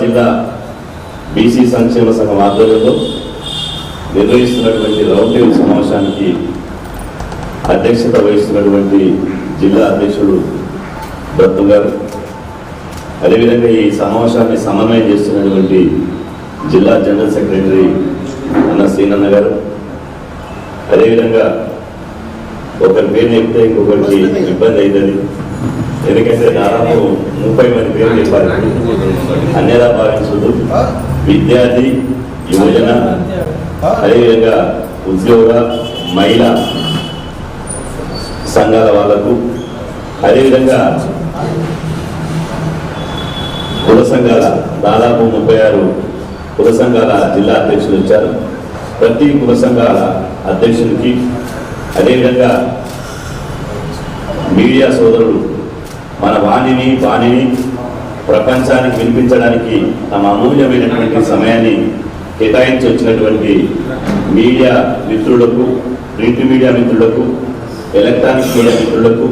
జిల్లా బీసీ సంక్షేమ సంఘం ఆధ్వర్యంలో నిర్వహిస్తున్నటువంటి రౌండ్ టేబుల్ సమావేశానికి అధ్యక్షత వహిస్తున్నటువంటి జిల్లా అధ్యక్షుడు దత్తు గారు, అదేవిధంగా ఈ సమావేశాన్ని సమన్వయం చేస్తున్నటువంటి జిల్లా జనరల్ సెక్రటరీ అన్న శ్రీనన్న గారు, అదేవిధంగా ఒకరి పేరు చెప్తే ఇంకొకరికి ఇబ్బంది అవుతుంది, ఎందుకంటే దాదాపు 30 మంది పేర్లు చెప్పారు. అన్యదా భావించదు, విద్యార్థి, యువజన, అదేవిధంగా ఉద్యోగ, మహిళా సంఘాల వాళ్లకు, అదేవిధంగా కుల సంఘాల దాదాపు 36 కుల సంఘాల జిల్లా అధ్యక్షులు వచ్చారు. ప్రతి కుల సంఘాల అధ్యక్షుడికి, అదేవిధంగా మీడియా సోదరులు మన వాణిని ప్రపంచానికి వినిపించడానికి తమ అమూల్యమైనటువంటి సమయాన్ని కేటాయించి వచ్చినటువంటి మీడియా మిత్రులకు, ప్రింట్ మీడియా మిత్రులకు, ఎలక్ట్రానిక్ మీడియా మిత్రులకు,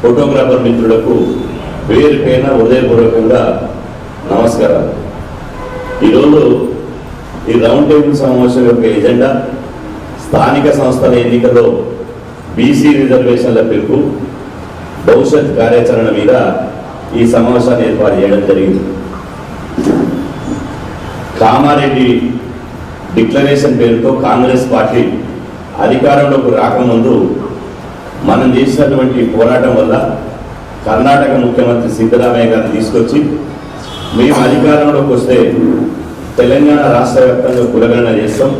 ఫోటోగ్రాఫర్ మిత్రులకు పేరు పైన హృదయపూర్వకంగా నమస్కారాలు. ఈరోజు ఈ రౌండ్ టేబుల్ సమావేశం యొక్క ఎజెండా స్థానిక సంస్థల ఎన్నికల్లో బీసీ రిజర్వేషన్ల పెంపు భవిష్యత్ కార్యాచరణ మీద ఈ సమావేశాన్ని ఏర్పాటు చేయడం జరిగింది. కామారెడ్డి డిక్లరేషన్ పేరుతో కాంగ్రెస్ పార్టీ అధికారంలోకి రాకముందు మనం చేసినటువంటి పోరాటం వల్ల కర్ణాటక ముఖ్యమంత్రి సిద్ధరామయ్య గారిని తీసుకొచ్చి మేము అధికారంలోకి వస్తే తెలంగాణ రాష్ట్ర వ్యాప్తంగా కులగణన చేస్తాం,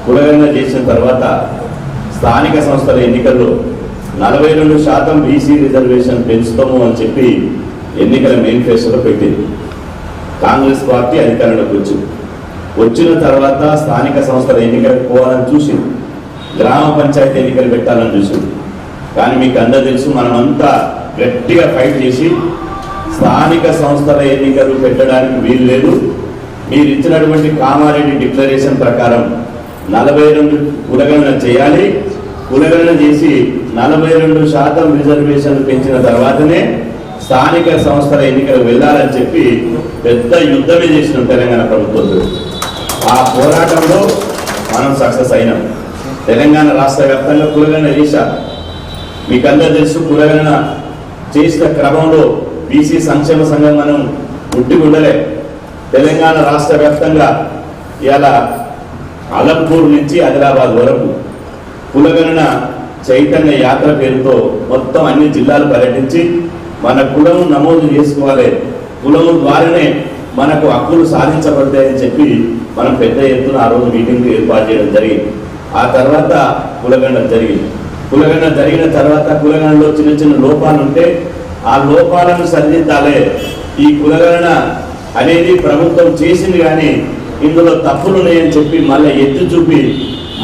కులగణన చేసిన తర్వాత స్థానిక సంస్థల ఎన్నికల్లో 42% బీసీ రిజర్వేషన్ పెంచుతాము అని చెప్పి ఎన్నికల మేనిఫెస్టోలో పెట్టింది. కాంగ్రెస్ పార్టీ అధికారంలోకి వచ్చిన తర్వాత స్థానిక సంస్థల ఎన్నికలకు పోవాలని చూసింది, గ్రామ పంచాయతీ ఎన్నికలు పెట్టాలని చూసింది. కానీ మీకు అందరూ తెలుసు, మనమంతా గట్టిగా ఫైట్ చేసి స్థానిక సంస్థల ఎన్నికలు పెట్టడానికి వీలు లేదు, మీరు ఇచ్చినటువంటి కామారెడ్డి డిక్లరేషన్ ప్రకారం 42 కులగణన చేయాలి, కులగణన చేసి 42% రిజర్వేషన్లు పెంచిన తర్వాతనే స్థానిక సంస్థల ఎన్నికలు వెళ్ళాలని చెప్పి పెద్ద యుద్ధమే చేసిన తెలంగాణ ప్రభుత్వంతో. ఆ పోరాటంలో మనం సక్సెస్ అయినాం. తెలంగాణ రాష్ట్ర వ్యాప్తంగా కులగణన చేశారు. మీకు అందరూ తెలుసు, కులగణన చేసిన క్రమంలో బీసీ సంక్షేమ సంఘం మనం పుట్టి ఉండలే. తెలంగాణ రాష్ట్ర వ్యాప్తంగా ఇలా అలంపూర్ నుంచి ఆదిలాబాద్ వరకు కులగణన చైతన్య యాత్ర పేరుతో మొత్తం అన్ని జిల్లాలు పర్యటించి మన కులం నమోదు చేసుకోవాలి, కులం ద్వారానే మనకు హక్కులు సాధించబడతాయని చెప్పి మనం పెద్ద ఎత్తున ఆ రోజు మీటింగ్ ఏర్పాటు చేయడం జరిగింది. ఆ తర్వాత కులగణన జరిగింది. కులగణన జరిగిన తర్వాత కులగణనలో చిన్న చిన్న లోపాలు ఉంటే ఆ లోపాలను సరిదిద్దాలే. ఈ కులగణన అనేది ప్రభుత్వం చేసింది, కానీ ఇందులో తప్పులు ఉన్నాయని చెప్పి మళ్ళీ ఎత్తి చూపి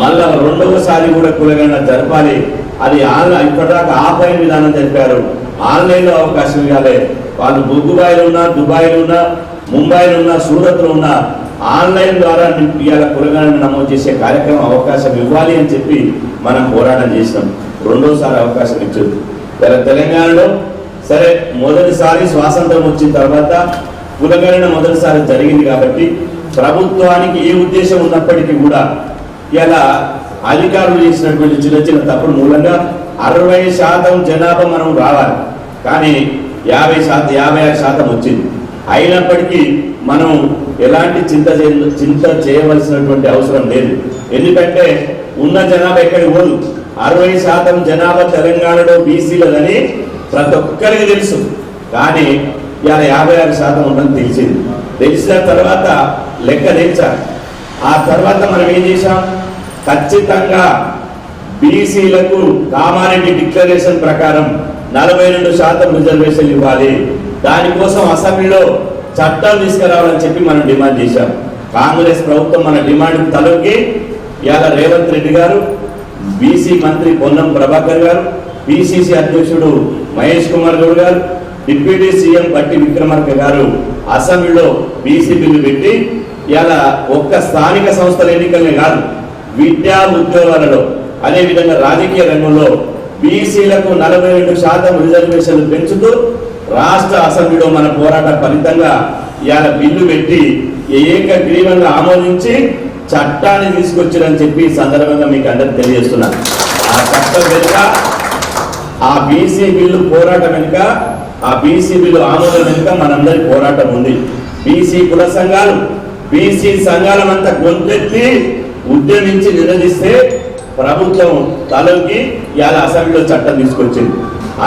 మళ్ళా రెండవసారి కూడా కులగణన జరపాలి. అది ఆన్లైన్, ఇప్పటిదాకా ఆఫ్లైన్ విధానం జరిపారు, ఆన్లైన్లో అవకాశం ఇవ్వాలి. వాళ్ళు బొగ్గుబాయిలో ఉన్నా, దుబాయ్లో ఉన్నా, ముంబైలో ఉన్నా, సూరత్లో ఉన్నా ఆన్లైన్ ద్వారా ఇవాళ కులగణన నమోదు చేసే కార్యక్రమం అవకాశం ఇవ్వాలి అని చెప్పి మనం పోరాటం చేసినాం. రెండోసారి అవకాశం ఇచ్చింది. తెలంగాణలో సరే మొదటిసారి స్వాతంత్రం వచ్చిన తర్వాత కులగణన మొదటిసారి జరిగింది కాబట్టి ప్రభుత్వానికి ఏ ఉద్దేశం ఉన్నప్పటికీ కూడా ఇలా అధికారులు చేసినటువంటి చిన్న చిన్న తప్పుల మూలంగా 60% జనాభా మనం రావాలి, కానీ 56% వచ్చింది. అయినప్పటికీ మనం ఎలాంటి చింత చేయవలసినటువంటి అవసరం లేదు. ఎందుకంటే ఉన్న జనాభా ఎక్కడికి పోదు. 60% జనాభా తెలంగాణలో బీసీలదని ప్రతి ఒక్కరికి తెలుసు, కానీ ఇలా 56% ఉందని తెలిసింది. తెలిసిన తర్వాత లెక్క తెచ్చారు. ఆ తర్వాత మనం ఏం చేశాం, ఖచ్చితంగా బీసీలకు కామారెడ్డి డిక్లరేషన్ ప్రకారం 42% రిజర్వేషన్ ఇవ్వాలి. దానికోసం అసెంబ్లీలో చట్టం తీసుకురావాలని చెప్పి మనం డిమాండ్ చేశాం. కాంగ్రెస్ ప్రభుత్వం మన డిమాండ్ తలొగ్గి ఇవాళ రేవంత్ రెడ్డి గారు, బీసీ మంత్రి పొన్నం ప్రభాకర్ గారు, పిసిసి అధ్యక్షుడు మహేష్ కుమార్ గౌడ్ గారు, డిప్యూటీ సీఎం బట్టి విక్రమార్క గారు అసెంబ్లీలో బీసీ బిల్లు పెట్టి ఇలా ఒక్క స్థానిక సంస్థల ఎన్నికలనే కాదు, విద్యా ఉద్యోగాలలో అదేవిధంగా రాజకీయ రంగంలో బీసీలకు 42% రిజర్వేషన్లు పెంచుతూ రాష్ట్ర అసెంబ్లీలో మన పోరాట ఫలితంగా ఇవాళ బిల్లు పెట్టి ఏకగ్రీవంగా ఆమోదించి చట్టాన్ని తీసుకొచ్చారని చెప్పి ఈ సందర్భంగా మీకు అందరికి తెలియజేస్తున్నాను. ఆ చట్టం వెనుక ఆ బీసీ బిల్లు పోరాటం వెనుక ఆ బీసీ బిల్లు ఆమోదం వెనుక మనందరి పోరాటం ఉంది. బీసీ కుల సంఘాలు బీసీ సంఘాలమంతా గొంతెత్తి ఉద్యమించి నిలదీస్తే ప్రభుత్వం తలకి ఇవాళ అసెంబ్లీలో చట్టం తీసుకొచ్చింది.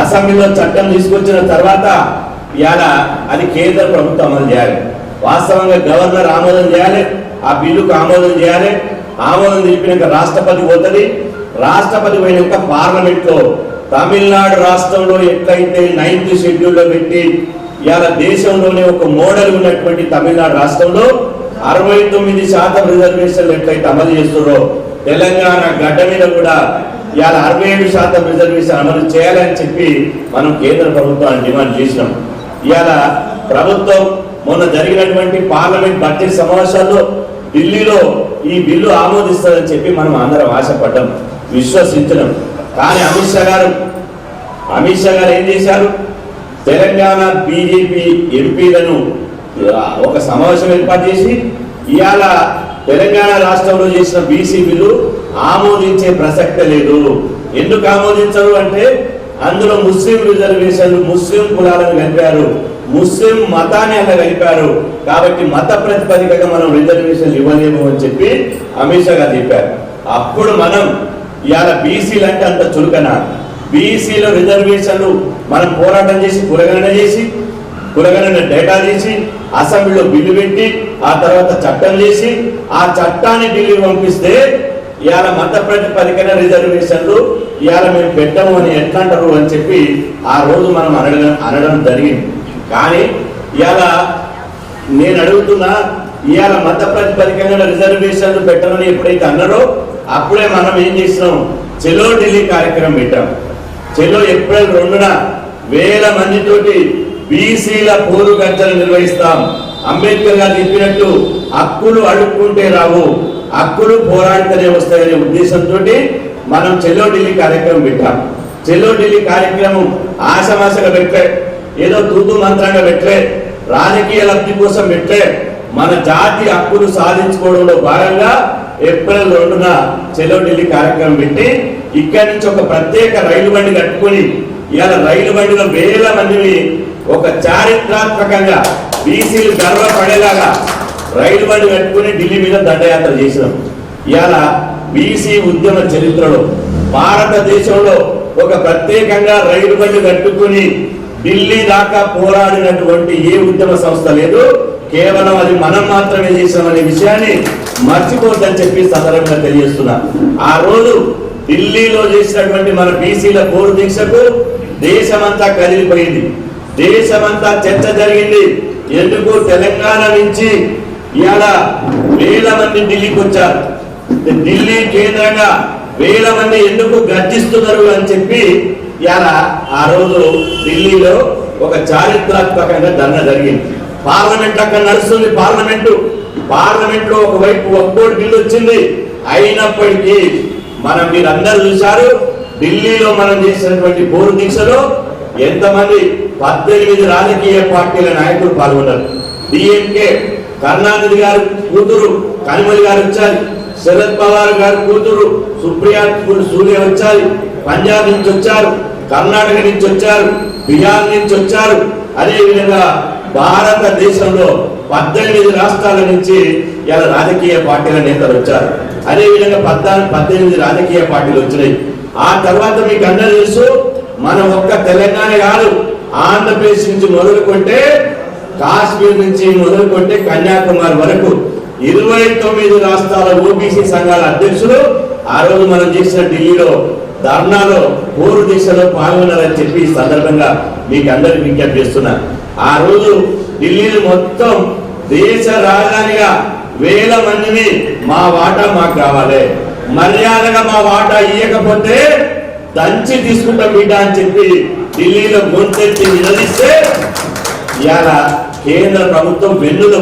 అసెంబ్లీలో చట్టం తీసుకొచ్చిన తర్వాత ఇవాళ అది కేంద్ర ప్రభుత్వం అమలు చేయాలి. వాస్తవంగా గవర్నర్ ఆమోదం చేయాలి, ఆ బిల్లుకు ఆమోదం చేయాలి. ఆమోదం తెలిపినాక రాష్ట్రపతి పోతుంది. రాష్ట్రపతి పోయినాక పార్లమెంట్ లో తమిళనాడు రాష్ట్రంలో ఎట్లయితే 9th షెడ్యూల్లో పెట్టి ఇవాళ దేశంలోనే ఒక మోడల్ ఉన్నటువంటి తమిళనాడు రాష్ట్రంలో 69% రిజర్వేషన్లు ఎట్లయితే అమలు చేస్తున్నారో తెలంగాణ గడ్డ మీద కూడా ఇవాళ 67% రిజర్వేషన్ అమలు చేయాలని చెప్పి మనం కేంద్ర ప్రభుత్వాన్ని డిమాండ్ చేసినాం. ఇవాళ ప్రభుత్వం మొన్న జరిగినటువంటి పార్లమెంట్ బడ్జెట్ సమావేశాల్లో ఢిల్లీలో ఈ బిల్లు ఆమోదిస్తుందని చెప్పి మనం అందరం ఆశపడ్డాం, విశ్వసించడం. కానీ అమిత్ షా గారు ఏం చేశారు? తెలంగాణ బీజేపీ ఎంపీలను ఒక సమావేశం ఏర్పాటు చేసి ఇవాళ తెలంగాణ రాష్ట్రంలో చేసిన బీసీ బిల్లు ఆమోదించే ప్రసక్తే లేదు. ఎందుకు ఆమోదించరు అంటే అందులో ముస్లిం రిజర్వేషన్లు ముస్లిం కులాలను కలిపారు, ముస్లిం మతాన్ని అలా కలిపారు. కాబట్టి మత ప్రతిపదికగా మనం రిజర్వేషన్లు ఇవ్వలేము అని చెప్పి అమిత్ షా గారు చెప్పారు. అప్పుడు మనం ఇవాళ బీసీలు అంటే అంత చులకన, బీసీల రిజర్వేషన్లు మనం పోరాటం చేసి కులగణన డేటా చేసి అసెంబ్లీలో బిల్లు పెట్టి ఆ తర్వాత చట్టం చేసి ఆ చట్టాన్ని ఢిల్లీ పంపిస్తే ఇవాళ మత ప్రతిపదికన రిజర్వేషన్లు ఇవాళ మేము పెట్టము అని ఎట్లా అంటారు అని చెప్పి ఆ రోజు మనం అనడం జరిగింది. కానీ ఇవాళ నేను అడుగుతున్నా, ఇవాళ మత ప్రతిపదికన రిజర్వేషన్లు పెట్టమని ఎప్పుడైతే అన్నారో అప్పుడే మనం ఏం చేసినాం, చెలో ఢిల్లీ కార్యక్రమం పెట్టాం. చెలో ఏప్రిల్ 2న 1000 మందితోటి బీసీల పోరు గర్జనలు నిర్వహిస్తాం. అంబేద్కర్ గారు చెప్పినట్టు హక్కులు అడుక్కుంటే రావు, హక్కులు పోరాడితేనే వస్తాయనే ఉద్దేశంతో మనం చెలో ఢిల్లీ కార్యక్రమం పెట్టాం. చెలో ఢిల్లీ కార్యక్రమం ఆశమాసగా పెట్టలే, ఏదో తూతు మంత్రంగా పెట్టలే, రాజకీయ లబ్ధి కోసం పెట్టలే. మన జాతి హక్కులు సాధించుకోవడంలో భాగంగా ఏప్రిల్ 2న చెలో ఢిల్లీ కార్యక్రమం పెట్టి ఇక్కడి నుంచి ఒక ప్రత్యేక రైలు బండి కట్టుకుని ఇవాళ రైలు బండిలో 1000 మందిని ఒక చారిత్రాత్మకంగా బీసీలు గర్వపడేలాగా రైలు బండి కట్టుకుని ఢిల్లీ మీద దండయాత్ర చేసినాం. ఇవాళ బీసీ ఉద్యమ చరిత్రలో భారతదేశంలో ఒక ప్రత్యేకంగా రైలు బండి కట్టుకుని ఢిల్లీ దాకా పోరాడినటువంటి ఏ ఉద్యమ సంస్థ లేదు. కేవలం అది మనం మాత్రమే చేసామనే విషయాన్ని మర్చిపోద్దని చెప్పి సందర్భంగా తెలియజేస్తున్నా. ఆ రోజు ఢిల్లీలో చేసినటువంటి మన బీసీల పోరు దీక్షకు దేశమంతా కదిలిపోయింది, దేశమంతా చర్చ జరిగింది. ఎందుకు తెలంగాణ నుంచి ఇవాళ 1000 మంది ఢిల్లీకి వచ్చారు, ఢిల్లీ కేంద్రంగా 1000 మంది ఎందుకు గర్జిస్తున్నారు అని చెప్పి ఇవాళ ఆ రోజు ఢిల్లీలో ఒక చారిత్రాత్మకంగా ధర్నా జరిగింది. పార్లమెంట్ అక్కడ నడుస్తుంది. పార్లమెంట్ లో ఒకవైపు ఒక్కోటి బిల్లు వచ్చింది. అయినప్పటికీ మీరందరూ చూశారు, ఢిల్లీలో మనం చేసినటువంటి పోరు దీక్షలో ఎంతమంది 18 రాజకీయ పార్టీల నాయకులు పాల్గొన్నారు. డిఎంకే కరుణానిధి గారు కూతురు కనిమొళి గారు వచ్చారు, శరద్ పవార్ గారు కూతురు సుప్రియా సూర్య వచ్చారు, పంజాబ్ నుంచి వచ్చారు, కర్ణాటక నుంచి వచ్చారు, బిహార్ నుంచి వచ్చారు. అదేవిధంగా భారతదేశంలో 18 రాష్ట్రాల నుంచి ఇలా రాజకీయ పార్టీల నేతలు వచ్చారు. అదేవిధంగా 18 రాజకీయ పార్టీలు వచ్చినాయి. ఆ తర్వాత మీకు అందరూ తెలుసు, మనం ఒక్క తెలంగాణ కాదు, ఆంధ్రప్రదేశ్ నుంచి మొదలుకుంటే కాశ్మీర్ నుంచి మొదలుకుంటే కన్యాకుమారి వరకు 29 రాష్ట్రాల ఓబీసీ సంఘాల అధ్యక్షులు ఆ రోజు మనం చేసిన ఢిల్లీలో ధర్నాలో పోరు దీక్షలో పాల్గొన్నారని చెప్పి ఈ సందర్భంగా మీకు అందరికి విజ్ఞప్తి చేస్తున్నా. ఆ రోజు ఢిల్లీలో మొత్తం దేశ రాజధానిగా 1000 మందిని మా వాటా మాకు కావాలి, మర్యాదగా మా వాటా ఇవ్వకపోతే దంచి తీసుకుంటాం బిడ్డ అని చెప్పి ఢిల్లీలో గొంతెత్తి నిలదీస్తే ఇవాళ కేంద్ర ప్రభుత్వం వెన్నుల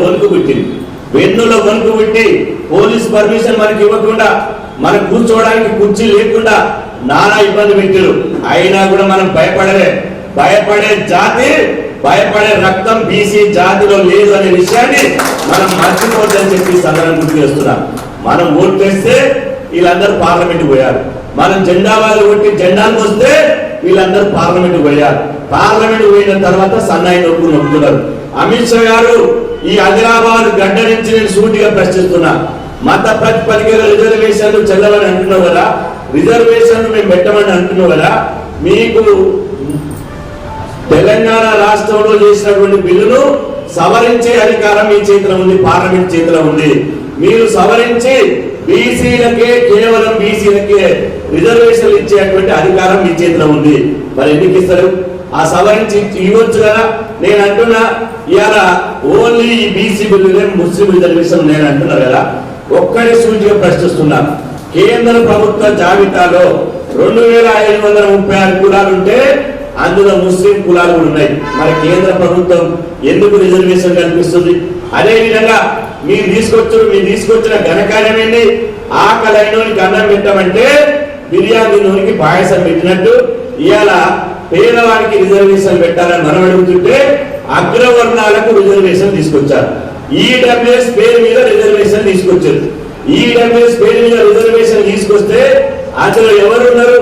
వణుకు పెట్టి పోలీస్ పర్మిషన్ మనకి ఇవ్వకుండా, మనం కూర్చోవడానికి కుర్చీ లేకుండా నానా ఇబ్బంది పెట్టారు. అయినా కూడా మనం భయపడే జాతి భయపడే రక్తం బీసీ జాతిలో లేదు అనే విషయాన్ని మనం మర్చిపోద్దని చెప్పి సందర్భం గుర్తు చేస్తున్నాం. మనం ఓటు వేస్తే వీళ్ళందరూ పార్లమెంట్ పోయారు, మనం జెండా వాళ్ళు కొట్టి జెండాలకు వస్తే వీళ్ళందరూ పార్లమెంట్ పోయారు. పార్లమెంట్ పోయిన తర్వాత సన్నాయి నొప్పుతున్నారు. అమిత్ షా గారు ఈ ఆదిలాబాద్ గడ్డ నుంచి నేను సూటిగా ప్రశ్నిస్తున్నా, మత ప్రతిపదికల రిజర్వేషన్లు చెల్లవని అంటున్నావు కదా, రిజర్వేషన్లు మేము పెట్టమని అంటున్నావు కదా, మీకు తెలంగాణ రాష్ట్రంలో చేసినటువంటి బిల్లును సవరించే అధికారం మీ చేతిలో ఉంది, పార్లమెంట్ చేతిలో ఉంది. మీరు సవరించి బీసీలకే, కేవలం బీసీలకే రిజర్వేషన్లు ఇచ్చేటువంటి అధికారం మీ చేతిలో ఉంది. మరి ఎందుకు ఇస్తారు? ఆ సవరించి ఇవ్వచ్చు కదా. నేను అంటున్నా ఇవాళ ఓన్లీ ఈ బీసీ బిల్లులే ముస్లిం రిజర్వేషన్ నేను అంటున్నా కదా. ఒక్కడే సూచిగా ప్రశ్నిస్తున్నా, కేంద్ర ప్రభుత్వ జాబితాలో 2536 కులాలు ఉంటే అందులో ముస్లిం కులాలు కూడా ఉన్నాయి. మరి కేంద్ర ప్రభుత్వం ఎందుకు రిజర్వేషన్ కల్పిస్తుంది? అదే విధంగా మీరు తీసుకొచ్చిన ఘనకార్యం ఏంటి? ఆకలైనోనికి అన్నం పెట్టమంటే బిర్యానీ నూనెకి పాయసం పెట్టినట్టు ఇవాళ పేదవానికి రిజర్వేషన్ పెట్టాలని మనం అడుగుతుంటే అగ్రవర్ణాలకు రిజర్వేషన్ తీసుకొచ్చారు. ఈడబ్ల్యూఎస్ పేరు మీద రిజర్వేషన్ తీసుకొచ్చారు. ఈడబ్ల్యూఎస్ పేరు మీద రిజర్వేషన్ తీసుకొస్తే అందులో ఎవరున్నారు?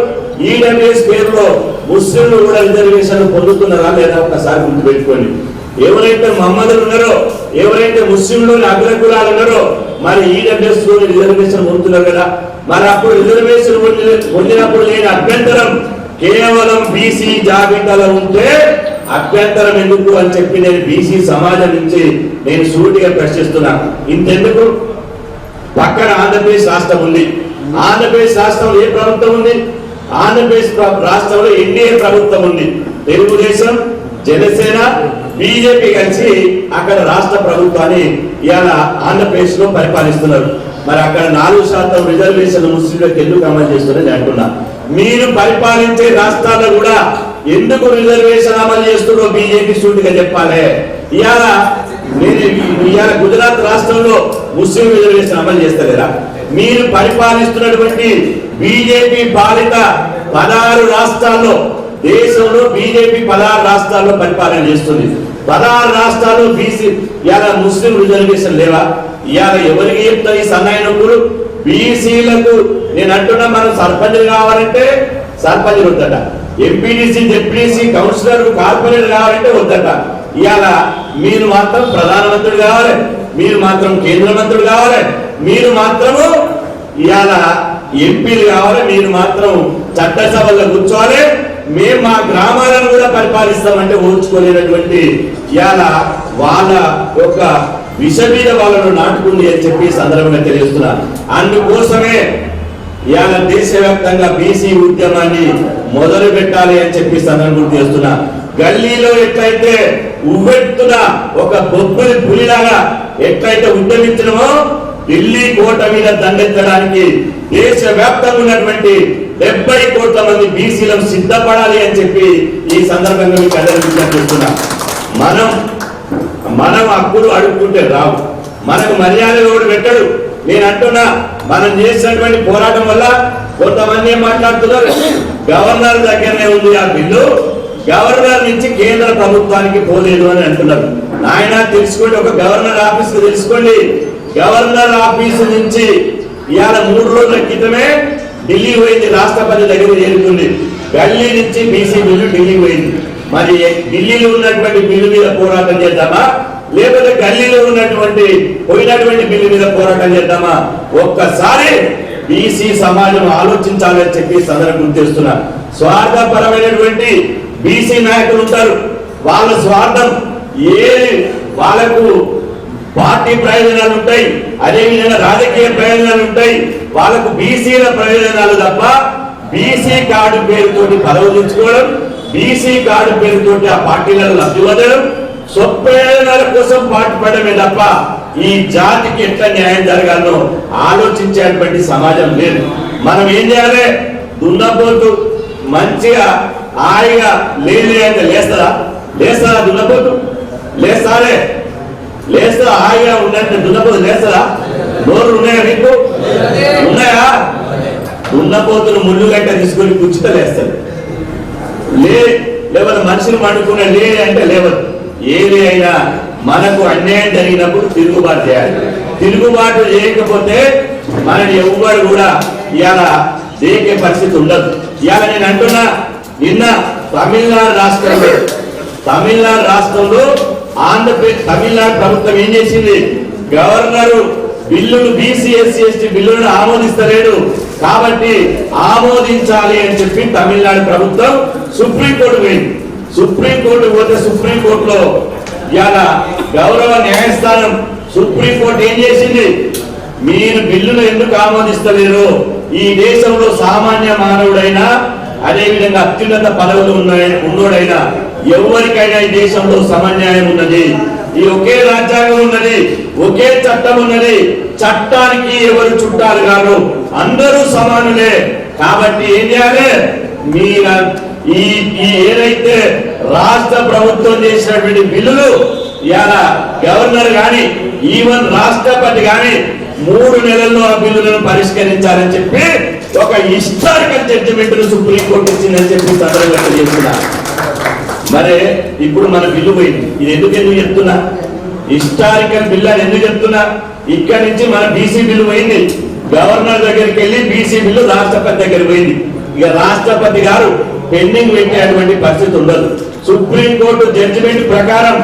ఈడబ్ల్యూఎస్ పేరులో ముస్లింలు కూడా రిజర్వేషన్ పొందుతున్నారా లేదా ఒకసారి గుర్తుపెట్టుకోండి. ఎవరైతే మహమ్మదులు ఉన్నారో, ఎవరైతే ముస్లింలోని అగ్రకులాలు ఉన్నారో మరి ఈడబ్ల్యూఎస్ లో రిజర్వేషన్ పొందుతున్నారు కదా. మరి అప్పుడు రిజర్వేషన్ పొందినప్పుడు లేని అభ్యంతరం కేవలం బీసీ జాబితాలో ఉంటే అభ్యంతరం ఎందుకు అని చెప్పి నేను బీసీ సమాజం నుంచి నేను సూటిగా ప్రశ్నిస్తున్నా. ఇంతెందుకు, పక్కన ఆంధ్రప్రదేశ్ రాష్ట్రం ఉంది. ఆంధ్రప్రదేశ్ రాష్ట్రంలో ఏ ప్రభుత్వం ఉంది? ఆంధ్రప్రదేశ్ రాష్ట్రంలో ఎన్డీఏ ప్రభుత్వం ఉంది. తెలుగుదేశం, జనసేన, బీజేపీ కలిసి అక్కడ రాష్ట్ర ప్రభుత్వాన్ని ఇవాళ ఆంధ్రప్రదేశ్ లో పరిపాలిస్తున్నారు. మరి అక్కడ 4% రిజర్వేషన్ ముస్లింలకు ఎందుకు అమలు చేస్తున్నారని అంటున్నా. మీరు పరిపాలించే రాష్ట్రాల్లో కూడా ఎందుకు రిజర్వేషన్ అమలు చేస్తున్నారో బీజేపీ సూటిగా చెప్పాలి. ఇవాళ గుజరాత్ రాష్ట్రంలో ముస్లిం రిజర్వేషన్ అమలు చేస్తలేరా? మీరు పరిపాలిస్తున్నటువంటి బీజేపీ పాలిత 16 రాష్ట్రాల్లో, దేశంలో బీజేపీ 16 రాష్ట్రాల్లో పరిపాలన చేస్తుంది. 16 రాష్ట్రాల్లో బీసీ ఇవాళ ముస్లిం రిజర్వేషన్ లేవా? ఇవాళ ఎవరికి చెప్తారు ఈ సన్నాయి నొప్పులు? బీసీలకు నేను అంటున్నా, మనం సర్పంచ్ కావాలంటే సర్పంచ్ వద్దట, ఎంపీటీసీ, జెడ్పీటీసీ, కౌన్సిలర్, కార్పొరేటర్ కావాలంటే వద్దట. ఇవాళ మీరు మాత్రం ప్రధానమంత్రులు కావాలి, మీరు మాత్రం కేంద్ర మంత్రులు కావాలి, మీరు మాత్రము ఇవాళ ఎంపీలు కావాలి, మీరు మాత్రం చట్టసభల్లో కూర్చోవాలి, మేము మా గ్రామాలను కూడా పరిపాలిస్తామంటే ఓర్చుకోలేనటువంటి ఇవాళ వాళ్ళ యొక్క విష మీద వాళ్ళను నాటుకుంది అని చెప్పి సందర్భంగా తెలియజేస్తున్నారు. అందుకోసమే ఇవాళ దేశవ్యాప్తంగా బీసీ ఉద్యమాన్ని మొదలు పెట్టాలి అని చెప్పి సందర్భం చేస్తున్నా. గల్లీలో ఎట్లయితే ఉవ్వెత్తున ఒక బొబ్బులి పులిలాగా ఎట్లయితే ఉద్యమించడమో ఢిల్లీ కోట మీద దండెత్తడానికి దేశవ్యాప్తంగా ఉన్నటువంటి 70 కోట్ల మంది బీసీలను సిద్ధపడాలి అని చెప్పి ఈ సందర్భంగా మీకు అందరికీ విజ్ఞప్తిస్తున్నా. మనం హక్కులు అడుక్కుంటే రావు, మనకు మర్యాద ఎవడు పెట్టడు. నేను అంటున్నా, మనం చేసినటువంటి పోరాటం వల్ల కొంతమంది ఏం మాట్లాడుతున్నారు, గవర్నర్ దగ్గరనే ఉంది ఆ బిల్లు, గవర్నర్ నుంచి కేంద్ర ప్రభుత్వానికి పోలేదు అని అంటున్నారు. నాయన తెలుసుకోండి, ఒక గవర్నర్ ఆఫీస్ తెలుసుకోండి. గవర్నర్ ఆఫీసు నుంచి ఇవాళ 3 రోజుల క్రితమే ఢిల్లీ పోయింది, రాష్ట్రపతి దగ్గర చేరుతుంది. గల్లీ నుంచి బీసీ బిల్లు ఢిల్లీ పోయింది. మరి ఢిల్లీలో ఉన్నటువంటి బిల్లు మీద పోరాటం చేద్దామా, లేకపోతే గల్లీలో ఉన్నటువంటి పోయినటువంటి బిల్లు మీద పోరాటం చేద్దామా? ఒక్కసారి బీసీ సమాజం ఆలోచించాలని చెప్పి సందర్భం చేస్తున్నా. స్వార్థపరమైనటువంటి బీసీ నాయకులు ఉంటారు, వాళ్ళ స్వార్థం ఏది, వాళ్ళకు పార్టీ ప్రయోజనాలు ఉంటాయి, అదేవిధంగా రాజకీయ ప్రయోజనాలు ఉంటాయి, వాళ్ళకు బీసీల ప్రయోజనాలు తప్ప బీసీ కార్డు పేరుతోటి పదవించుకోవడం, బీసీ కార్డు పేరుతోటి ఆ పార్టీలను లబ్ధి పొందడం, స్వప్రయోజనాల కోసం పాటుపడమే తప్ప ఈ జాతికి ఎట్లా న్యాయం జరగాలో ఆలోచించేటువంటి సమాజం లేదు. మనం ఏం చేయాలి? దున్నపోతు మంచిగా హాయిగా లేని అంటే లేస్తారా? దున్నపోతు లేస్తా హాయిగా ఉండంటే దున్నపోతు లేస్తారా? నోరు ఉన్నాయా మీకు? ఉన్నాయా? దున్నపోతును ముళ్ళు గంట తీసుకొని కుచ్చిత లేస్తారు. లేవరు మనుషులు పండుకున్న అంటే లేవరు. ఏది అయినా మనకు అన్యాయం జరిగినప్పుడు తిరుగుబాటు చేయాలి. తిరుగుబాటు చేయకపోతే మనని ఎవ్వరు కూడా ఇవాళ దేకే పరిస్థితి ఉండదు. ఇవాళ నేను అంటున్నా, నిన్న తమిళనాడు రాష్ట్రంలో ఆంధ్రప్రదేశ్ తమిళనాడు ప్రభుత్వం ఏం చేసింది, గవర్నరు బిల్లును బీసీ ఎస్సీ ఎస్టీ బిల్లులను ఆమోదిస్తలేడు కాబట్టి ఆమోదించాలి అని చెప్పి తమిళనాడు ప్రభుత్వం సుప్రీంకోర్టు పోయింది. సుప్రీంకోర్టు పోతే సుప్రీంకోర్టులో ఇవాళ గౌరవ న్యాయస్థానం సుప్రీంకోర్టు ఏం చేసింది, మీరు బిల్లును ఎందుకు ఆమోదిస్తలేరు, ఈ దేశంలో సామాన్య మానవుడైనా అదేవిధంగా అత్యున్నత పదవులు ఉన్నోడైనా ఎవరికైనా ఈ దేశంలో సమన్యాయం ఉన్నది, ఈ ఒకే రాజ్యాంగం ఉన్నది, ఒకే చట్టం ఉన్నది, చట్టానికి ఎవరు చుట్టాలు కాదు, అందరూ సమానులే. కాబట్టి ఏం చేయాలి, మీరు ఈ ఏదైతే రాష్ట్ర ప్రభుత్వం చేసినటువంటి బిల్లులు ఇవాళ గవర్నర్ గాని ఈవెన్ రాష్ట్రపతి గాని 3 నెలల్లో ఆ బిల్లులను పరిష్కరించాలని చెప్పి ఒక హిస్టారికల్ జడ్జిమెంట్ ను సుప్రీంకోర్టు ఇచ్చిందని చెప్పి సందర్భంగా చెప్తున్నా. మరి ఇప్పుడు మన బిల్లు పోయింది. ఇది ఎందుకు చెప్తున్నా, హిస్టారికల్ బిల్ అని ఎందుకు చెప్తున్నా, ఇక్కడి నుంచి మన బీసీ బిల్లు పోయింది, గవర్నర్ దగ్గరికి వెళ్ళి బీసీ బిల్లు రాష్ట్రపతి దగ్గర పోయింది. ఇక రాష్ట్రపతి గారు పెండింగ్ పెట్టేటువంటి పరిస్థితి ఉండదు. సుప్రీంకోర్టు జడ్జిమెంట్ ప్రకారం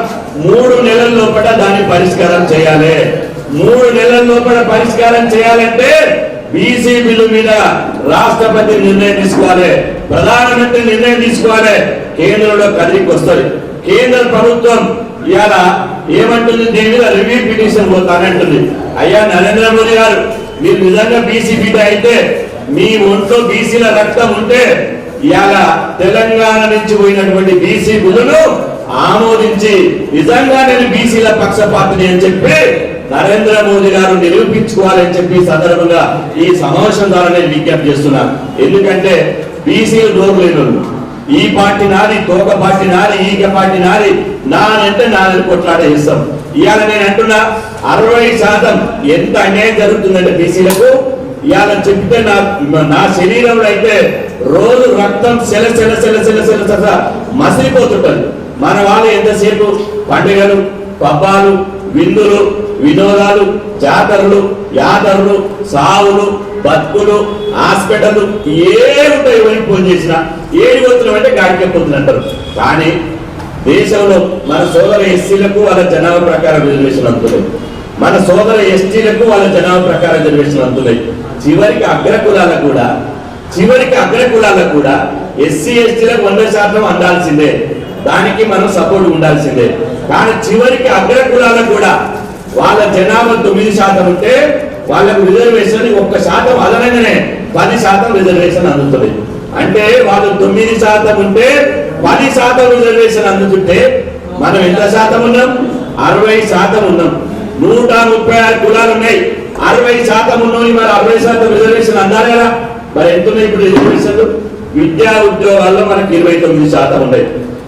3 నెలల లోపల దాన్ని పరిష్కారం చేయాలి. 3 నెలల లోపల పరిష్కారం చేయాలంటే బీసీ బిల్లు మీద రాష్ట్రపతి నిర్ణయం తీసుకోవాలి, ప్రధానమంత్రి నిర్ణయం తీసుకోవాలి, కేంద్రంలో కదిలికి వస్తుంది. కేంద్ర ప్రభుత్వం ఇవాళ ఏమంటుంది, దీని మీద రివ్యూ పిటిషన్ పోతానంటుంది. అయ్యా నరేంద్ర మోదీ గారు, మీరు నిజంగా బీసీ బిడ్డ అయితే, మీ ఒంట్లో బీసీల రక్తం ఉంటే ఇవాళ తెలంగాణ నుంచి పోయినటువంటి బీసీ బిల్లును ఆమోదించి నిజంగా నేను బీసీల పక్షపాతిని అని చెప్పి నరేంద్ర మోదీ గారు నిరూపించుకోవాలని చెప్పి సందర్భంగా ఈ సమావేశం ద్వారా నేను విజ్ఞప్తి చేస్తున్నాను. ఎందుకంటే బీసీలు నోరు లేను, ఈ పార్టీ నాది, తోక పార్టీ నాది, ఈగ పార్టీ నాది, నానంటే నాలుగు కొట్లాడే ఇస్తాం. ఇవాళ నేను అంటున్నా 60% ఎంత అన్యాయం జరుగుతుందంటే బీసీలకు, ఇవాళ చెప్తే నా శరీరంలో అయితే రోజు రక్తం సెల సెల సెల సెల సెల సెల మసిలిపోతుంటది. మన వాళ్ళు ఎంతసేపు పండుగలు, పబ్బాలు, విందులు, వినోదాలు, జాతరలు, యాతరలు, సావులు, బతుకులు, హాస్పిటల్ ఏముంటాయి, ఎవరికి ఫోన్ చేసినా ఏడి పోతున్నాం అంటే గాడికే పోతున్నట్టారు. కానీ దేశంలో మన సోదర ఎస్సీలకు వాళ్ళ జనాభా ప్రకారం రిజర్వేషన్ అందుతున్నాయి, మన సోదర ఎస్టీలకు వాళ్ళ జనాభా ప్రకారం రిజర్వేషన్ అందుతున్నాయి. చివరికి అగ్రకులాలకు కూడా ఎస్సీ ఎస్టీలకు 100% అందాల్సిందే, దానికి మనం సపోర్ట్ ఉండాల్సిందే. కానీ చివరికి అగ్రకులాలకు కూడా వాళ్ళ జనాభా 9% ఉంటే వాళ్ళకు రిజర్వేషన్ 1% అదనంగానే 10% రిజర్వేషన్ అందుతుంది. అంటే వాళ్ళు 9% ఉంటే 10% రిజర్వేషన్ అందుతుంటే మనం ఎంత శాతం ఉన్నాం, 60% ఉన్నాం. 136 కులాలు ఉన్నాయి, 60% ఉన్నాయి, మరి 60% రిజర్వేషన్ అందాలి కదా. మరి ఎంత ఉన్నాయి ఇప్పుడు రిజర్వేషన్లు? విద్యా ఉద్యోగాల్లో మనకి 29% ఉన్నాయి.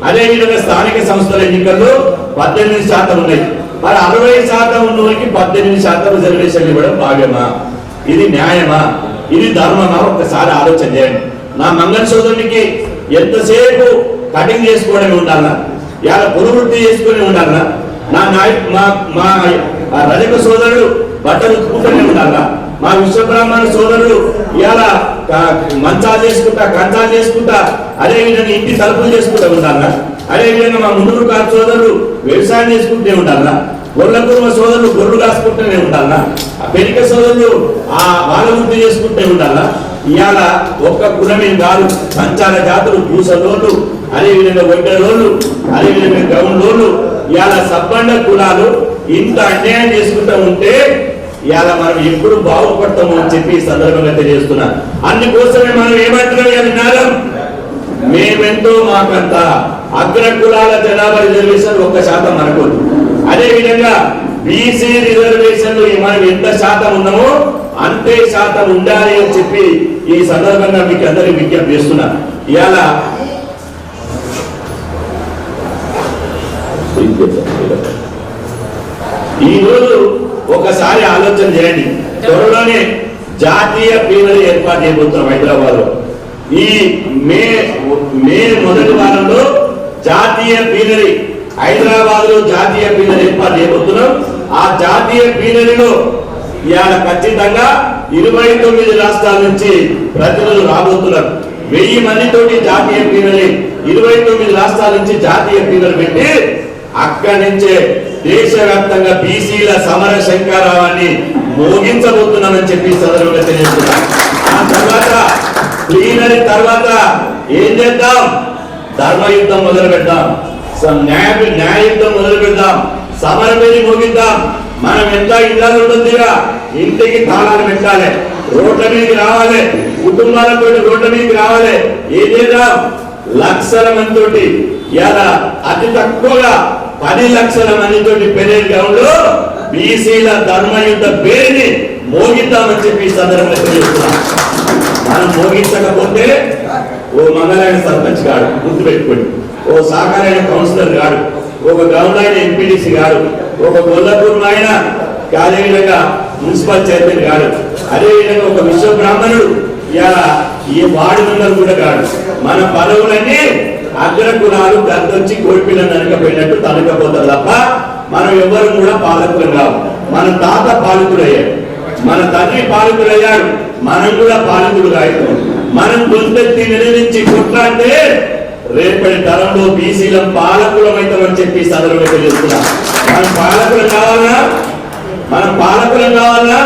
అదేవిధంగా స్థానిక సంస్థల ఎన్నికల్లో 18% ఉన్నాయి. మరి 60% ఉన్నోరికి 18% రిజర్వేషన్ ఇవ్వడం భావ్యమా? ఇది న్యాయమా? ఇది ధర్మమా? ఒక్కసారి ఆలోచన చేయండి. నా మంగళ సోదరునికి ఎంతసేపు కటింగ్ చేసుకోవడమే ఉండాలా, ఇలా పురువృత్తి చేసుకుని ఉండాలా, మా రజక సోదరుడు బట్టలు ఉత్తుకుంటూనే ఉండాలా, మా విశ్వబ్రాహ్మణ సోదరుడు ఇలా మంచాలు చేసుకుంటా, కంచాలు చేసుకుంటా, అదేవిధంగా ఇంటి తలుపులు చేసుకుంటూ ఉండాలా, అదేవిధంగా మా ముందు కాదు సోదరులు వ్యవసాయం చేసుకుంటూనే ఉండాలా, గొర్రెల సోదరులు గొర్రెలు కాసుకుంటూనే ఉండాలా, పెరిక సోదరులు వాళ్ళ వృత్తి చేసుకుంటూ ఉండాలా. ఇవాళ ఒక్క కులమేం కాదు, సంచార జాతులు, పూసలోళ్ళు, అదేవిధంగా ఒడ్డలోళ్ళు, అదేవిధంగా గౌన్లోళ్ళు, ఇవాళ సబ్బండ కులాలు ఇంత అన్యాయం చేసుకుంటూ ఉంటే ఇవాళ మనం ఎప్పుడు బాగుపడతాము అని చెప్పి ఈ సందర్భంగా తెలియజేస్తున్నా. అందుకోసమే మనం ఏమంటున్నాం, మేమెంతో మాకంత అగ్ర కులాల జనాభా రిజర్వేషన్ 1% మనకు, అదేవిధంగా బీసీ రిజర్వేషన్లు మనం ఎంత శాతం ఉన్నామో అంతే శాతం ఉండాలి అని చెప్పి ఈ సందర్భంగా మీకు అందరికీ విజ్ఞప్తి చేస్తున్నా. ఇవాళ ఈ రోజు ఒకసారి ఆలోచన చేయండి, త్వరలోనే జాతీయ ప్లీనరీ ఏర్పాటు చేయబోతున్నాం హైదరాబాద్ లో. ఈ మే మొదటి వారంలో జాతీయ ప్లీనరీ హైదరాబాద్ లో జాతీయ పీనరీ ఏర్పాటు చేయబోతున్నాం. ఆ జాతీయ పీనరీలో ఇవాళ ఖచ్చితంగా 29 రాష్ట్రాల నుంచి ప్రతినిధులు రాబోతున్నారు. 1000 మందితోటి జాతీయ పీనరీ 29 రాష్ట్రాల నుంచి జాతీయ పీనరీ పెట్టి అక్కడి నుంచే దేశవ్యాప్తంగా బీసీల సమర శంకారావాన్ని మోగించబోతున్నామని చెప్పి సందర్భంగా తెలియజేస్తున్నాం. ఆ తర్వాత ప్లీనరీ తర్వాత ఏం చేద్దాం? ధర్మయుద్ధం మొదలు పెడదాం, న్యాయయుద్ధం మొదలు పెడదాం, సమరమేది మోగిద్దాం. మనం ఎంత ఇళ్ళలో ఉంటుందిగా ఇంటికి తాళాలు పెట్టాలి, రోడ్ల మీదకి రావాలి, కుటుంబాలతో రోడ్ల మీదకి రావాలి. ఏం చేద్దాం? లక్షల మందితోటి ఇలా అతి తక్కువగా 10 లక్షల మందితోటి పెరేడ్ గ్రౌండ్ లో బీసీల ధర్మయుద్ధ పేరుని మోగిద్దామని చెప్పి ఈ సందర్భంగా తెలియజేస్తున్నాం. మనం మోగించకపోతే ఓ మంగళైన సర్పంచ్ గాడు గుర్తుపెట్టుకోండి, ఓ సహకారైన కౌన్సిలర్ గాడు, ఒక గ్రౌండ్ అయిన ఎంపీడీసీ గాడు, ఒక గొల్లపూర్ ఆయన, అదేవిధంగా మున్సిపల్ చైర్మన్ గాడు, అదేవిధంగా ఒక విశ్వ బ్రాహ్మణుడు, ఇలా ఈ వార్డు మెంబర్ కూడా కాదు. మన పదవులన్నీ అగ్రకులాలు గద్దొచ్చి కోడిపిల్లని అనకపోయినట్టు తనకపోతారు తప్ప మనం ఎవరు కూడా పాలకులు కావు. మన తాత పాలకుడయ్యాడు, మన తండ్రి పాలకుడయ్యాడు, మనం కూడా పాలకులు కాదు. మనం గొంతెత్తి నిలదించి కొట్లాడితే రేపటి తరంలో బీసీల పాలకులమైతామని చెప్పి సందర్భంగా తెలుస్తున్నాం. మనం పాలకులు కావాలా, మనం పాలకులం కావాలా,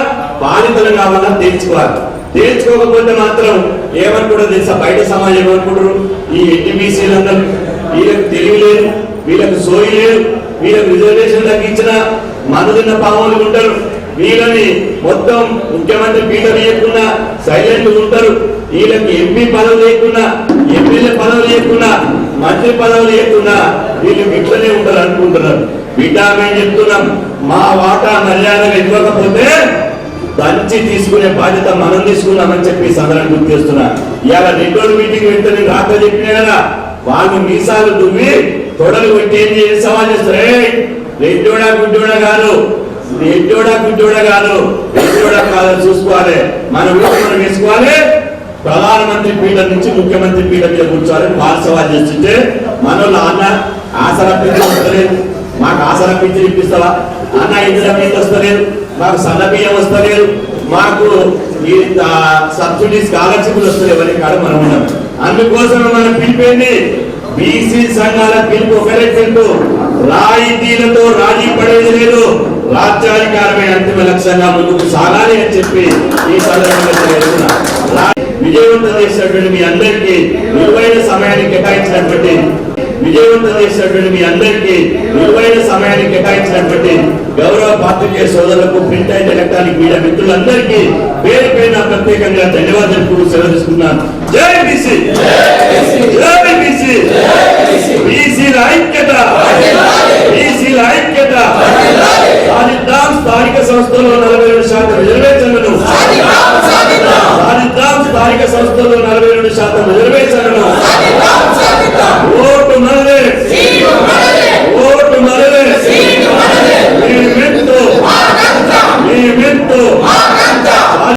పాలితులం కావాలా తెలుసుకోవాలి. తెలుసుకోకపోతే మాత్రం ఏమనుకుంటారు తెలుసా? బయట సమాజం ఏమనుకుంటారు? ఈ ఎన్టీబీసీలందరూ వీళ్ళకి తెలివి లేదు, వీళ్ళకి సోయి లేదు, వీళ్ళకి రిజర్వేషన్ తగ్గించిన మనదిన్న పాములు ఉంటారు. వీళ్ళని మొత్తం ముఖ్యమంత్రి పీఠం లేకున్నా సైలెంట్ ఉంటారు. వీళ్ళకి ఎంపీ పదవి లేకున్నా, ఎమ్మెల్యే పదవి లేకున్నా, మంత్రి పదవి లేకున్నా వీళ్ళు ఇట్లనే ఉంటారు అనుకుంటున్నారు. విటామిన్ చెప్తున్నాం, మా వాటా మర్యాదగా ఇవ్వకపోతే దంచి తీసుకునే బాధ్యత మనం తీసుకున్నామని చెప్పి సందర్భం గుర్తు చేస్తున్నా. ఇవాళ రెండోడు మీటింగ్ వెళ్తే నేను రాత్రి చెప్పినా కదా, వాళ్ళు మీసాలు దువ్వి తొడలు కొట్టి ఏం చేసి సవాల్ చేస్తారు. రెడ్డోడా గుడ్డోడా కాదు, రెడ్డోడా గుడ్డోడా కాదు, రెడ్డోడా కాదని చూసుకోవాలి. మనం వేసుకోవాలి. ప్రధానమంత్రి పీఠం నుంచి ముఖ్యమంత్రి పీఠం మీద కూర్చోవాలని వాళ్ళు సవాల్ చేస్తుంటే మనోళ్ళు అన్న ఆసరా పింఛన్ వస్తలేదు, మాకు ఆసరా పింఛన్ ఇప్పిస్తావా అన్న, ఇందులో మీకు వస్తలేదు, మాకు సన్న బియ్యం వస్తలేదు, మాకు ఈ సబ్సిడీ స్కాలర్షిప్లు వస్తలేవు అని కాదు మనం ఉన్నాం. అందుకోసం మనం పిలిపోయింది బీసీ సంఘాల పిలుపు, ఒకరే పిలుపు, రాయితీలతో రాజీ పడేది లేదు, రాజ్యాధికారమే అంతిమ లక్ష్యంగా ముందుకు సాగాలి అని చెప్పి ఈ సందర్భంగా తెలియజేస్తున్నా. విజయవంతం చేసినటువంటి మీ అందరికీ విలువైన సమయాన్ని కేటాయించినటువంటి గౌరవ పాత్రికేయ సోదరులకు, ప్రింట్ అండ్ ఎలక్ట్రానిక్ మీడియా మిత్రులందరికీ పేరు పైన ప్రత్యేకంగా ధన్యవాదాలు సెలవు తీసుకున్నాను. జై బీసీ, జై బీసీ, బీసీ